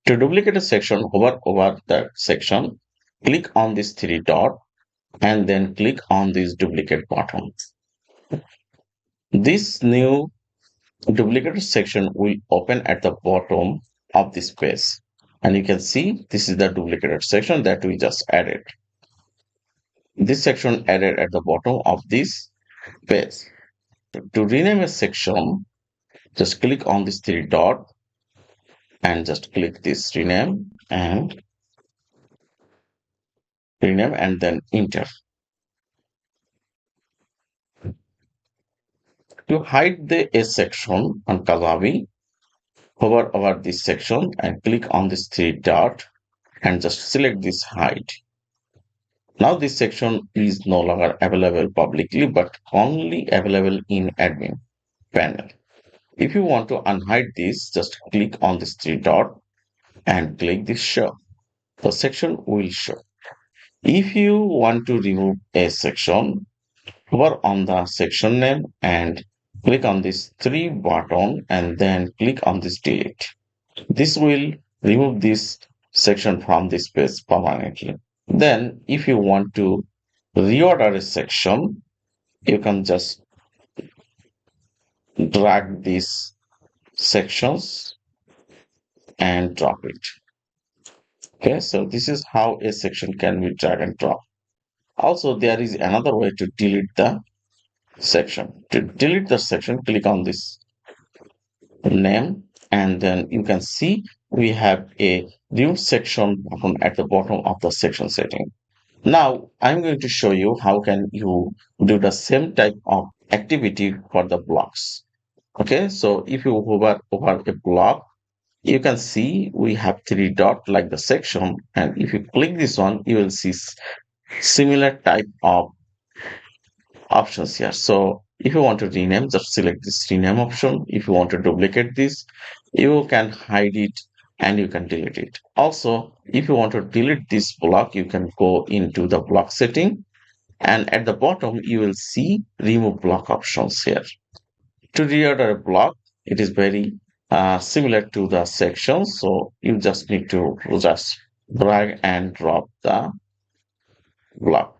To duplicate a section, hover over that section, click on this three dot, and then click on this duplicate button. This new duplicate section will open at the bottom of this page. And you can see this is the duplicated section that we just added. This section added at the bottom of this page. To rename a section, just click on this three dot and just click this rename and then enter. To hide the A section on Kajabi, hover over this section and click on this three dot and just select this hide. Now this section is no longer available publicly but only available in admin panel. If you want to unhide this, just click on this three dot and click this show. The section will show. If you want to remove a section, hover on the section name and click on this three button and then click on this delete. This will remove this section from this page permanently. Then if you want to reorder a section, you can just drag these sections and drop it. Okay, so this is how a section can be drag and drop. Also, there is another way to delete the section. To delete the section, click on this name and then you can see we have a new section button at the bottom of the section setting. Now I'm going to show you how can you do the same type of activity for the blocks. Okay, so if you hover over a block, you can see we have three dots like the section, and if you click this one, you will see similar type of options here. So if you want to rename, just select this rename option. If you want to duplicate this, you can hide it and you can delete it. Also, if you want to delete this block, you can go into the block setting and at the bottom, you will see remove block options here. To reorder a block, it is very similar to the sections. So you just need to just drag and drop the block.